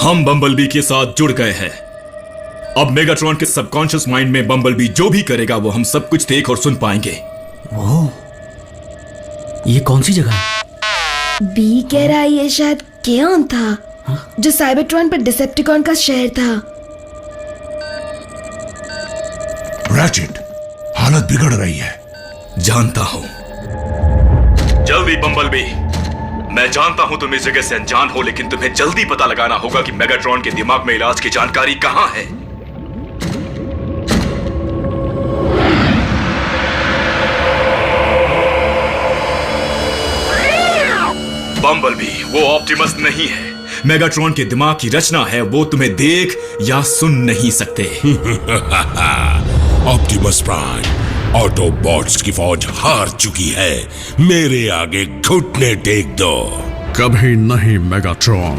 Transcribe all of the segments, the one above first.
हम बम्बलबी के साथ जुड़ गए हैं। अब मेगाट्रॉन के सबकॉन्शियस माइंड में बम्बलबी जो भी करेगा वो हम सब कुछ देख और सुन पाएंगे। ओह, ये कौन सी जगह है? बी कह रहा है ये शायद केऑन था। हाँ? जो साइबरट्रॉन पर डिसेप्टिकॉन का शहर था। रैचेट, हालत बिगड़ रही है। जानता हूं। जल्दी बम्बलबी, मैं जानता हूं तुम इस जगह से अनजान हो, लेकिन तुम्हें जल्दी पता लगाना होगा कि मेगाट्रॉन के दिमाग में इलाज की जानकारी कहां है। बम्बलबी वो ऑप्टिमस नहीं है, मेगाट्रॉन के दिमाग की रचना है। वो तुम्हें देख या सुन नहीं सकते। ऑप्टिमस प्राइम, ऑटोबॉट्स की फौज हार चुकी है। मेरे आगे घुटने टेक दो। कभी नहीं मेगाट्रॉन,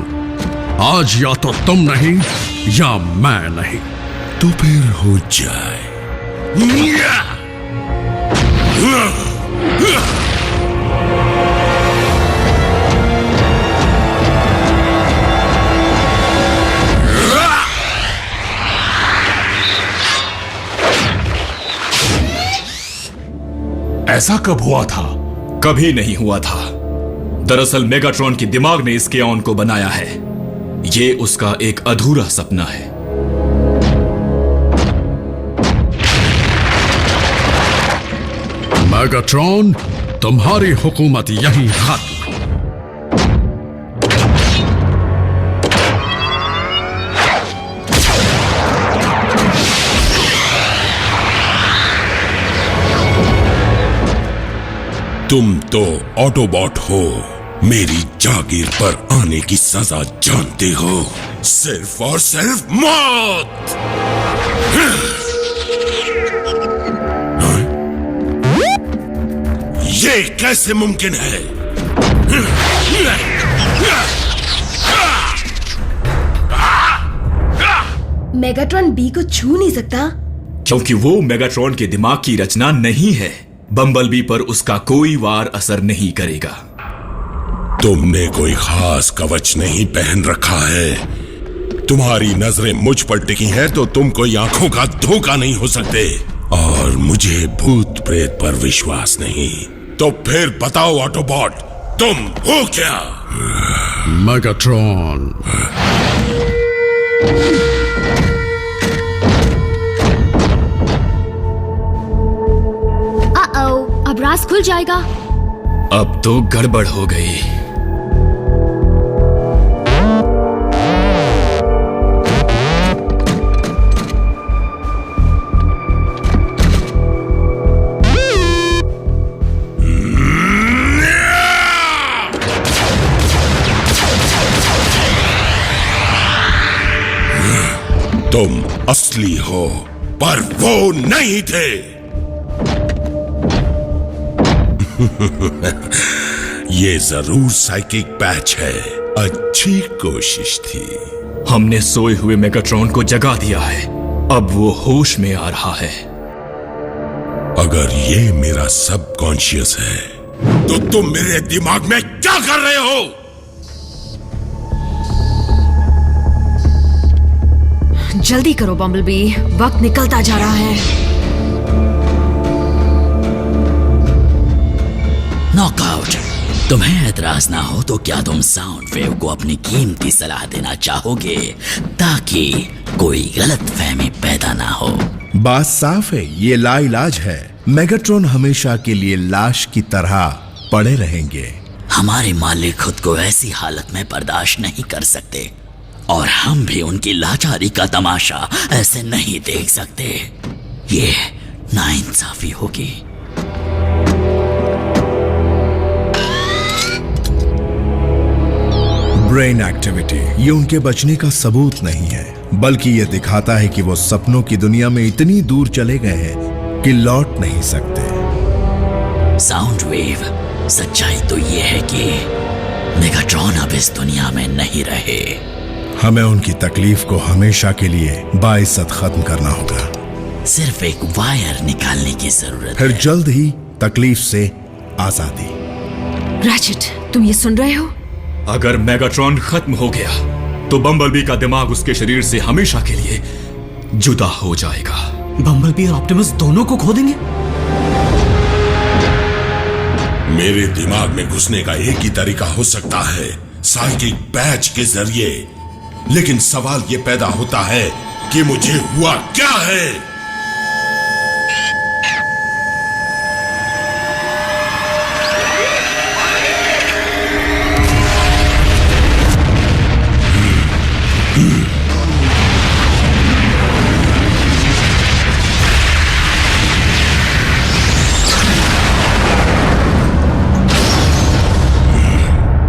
आज या तो तुम नहीं या मैं नहीं। तो फिर हो जाए। ऐसा कब हुआ था? कभी नहीं हुआ था। दरअसल मेगाट्रॉन के दिमाग ने इस केऑन को बनाया है। ये उसका एक अधूरा सपना है। मेगाट्रॉन, तुम्हारी हुकूमत यहीं खत्म। तुम तो ऑटोबॉट हो, मेरी जागीर पर आने की सजा जानते हो। सिर्फ और सिर्फ मौत। ये कैसे मुमकिन है? मेगाट्रॉन बी को छू नहीं सकता क्योंकि वो मेगाट्रॉन के दिमाग की रचना नहीं है। बम्बलबी पर उसका कोई वार असर नहीं करेगा। तुमने कोई खास कवच नहीं पहन रखा है। तुम्हारी नजरें मुझ पर टिकी हैं तो तुम कोई आंखों का धोखा नहीं हो सकते। और मुझे भूत प्रेत पर विश्वास नहीं। तो फिर बताओ ऑटोबॉट, तुम हो क्या? मेगाट्रॉन, अब राज खुल जाएगा। अब तो गड़बड़ हो गई। तुम असली हो, पर वो नहीं थे। ये जरूर साइकिक पैच है। अच्छी कोशिश थी। हमने सोए हुए मेगाट्रॉन को जगा दिया है। अब वो होश में आ रहा है। अगर ये मेरा सबकॉन्शियस है तो तुम मेरे दिमाग में क्या कर रहे हो? जल्दी करो बम्बलबी, वक्त निकलता जा रहा है। नॉकआउट। तुम्हें एतराज ना हो तो क्या तुम साउंड वेव को अपनी कीमती सलाह देना चाहोगे ताकि कोई गलत फहमी पैदा ना हो? बात साफ है, ये लाइलाज है। मेगाट्रॉन हमेशा के लिए लाश की तरह पड़े रहेंगे। हमारे मालिक खुद को ऐसी हालत में बर्दाश्त नहीं कर सकते और हम भी उनकी लाचारी का तमाशा ऐसे नहीं देख सकते। ये नाइंसाफी होगी। ब्रेन एक्टिविटी ये उनके बचने का सबूत नहीं है, बल्कि ये दिखाता है कि वो सपनों की दुनिया में इतनी दूर चले गए हैं कि लौट नहीं सकते। साउंड वेव, सच्चाई तो ये है कि मेगाट्रॉन अब इस दुनिया में नहीं रहे। हमें उनकी तकलीफ को हमेशा के लिए बाइज्जत खत्म करना होगा। सिर्फ एक वायर निकालने की जरूरत फिर है। जल्द ही तकलीफ से आजादी। रैचेट, तुम ये सुन रहे हो? अगर मेगाट्रॉन खत्म हो गया तो बम्बलबी का दिमाग उसके शरीर से हमेशा के लिए जुदा हो जाएगा। बम्बलबी और ऑप्टिमस दोनों को खो देंगे? मेरे दिमाग में घुसने का एक ही तरीका हो सकता है, साइकिक पैच के जरिए। लेकिन सवाल यह पैदा होता है कि मुझे हुआ क्या है।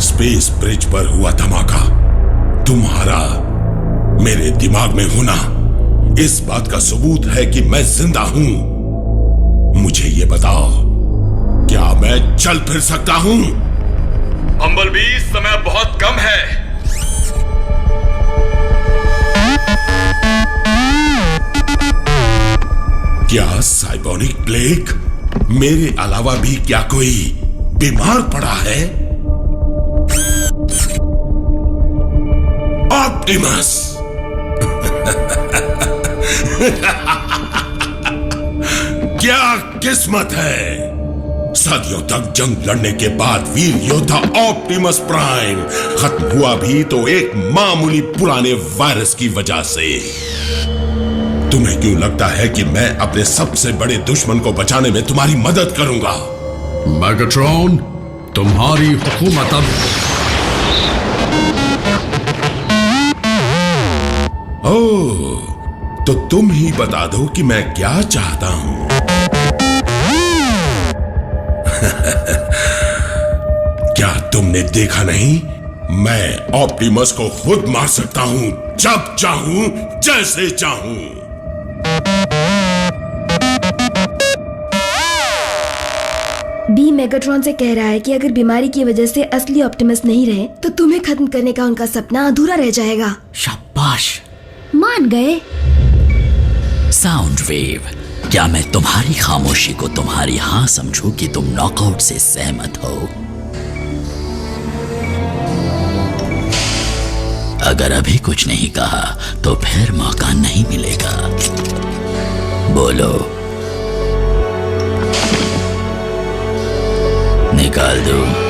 स्पेस ब्रिज पर हुआ धमाका, तुम्हारा मेरे दिमाग में होना इस बात का सबूत है कि मैं जिंदा हूं। मुझे ये बताओ, क्या मैं चल फिर सकता हूं? बम्बलबी, समय बहुत कम है। क्या साइबोनिक प्लेग? मेरे अलावा भी क्या कोई बीमार पड़ा है? ऑप्टिमस! क्या किस्मत है! सदियों तक जंग लड़ने के बाद वीर योद्धा ऑप्टिमस प्राइम खत्म हुआ भी तो एक मामूली पुराने वायरस की वजह से। तुम्हें क्यों लगता है कि मैं अपने सबसे बड़े दुश्मन को बचाने में तुम्हारी मदद करूंगा? मैगाट्रॉन, तुम्हारी हुकूमत अब। ओह, तो तुम ही बता दो कि मैं क्या चाहता हूं। क्या तुमने देखा नहीं? मैं ऑप्टिमस को खुद मार सकता हूं, जब चाहूं, जैसे चाहूं। बी मेगाट्रॉन से कह रहा है कि अगर बीमारी की वजह से असली ऑप्टिमस नहीं रहे तो तुम्हें खत्म करने का उनका सपना अधूरा रह जाएगा। शाबाश। मान गए। साउंड वेव, क्या मैं तुम्हारी खामोशी को तुम्हारी हां समझूं कि तुम नॉकआउट से सहमत हो? अगर अभी कुछ नहीं कहा तो फिर मौका नहीं मिलेगा। बोलो, निकाल दो।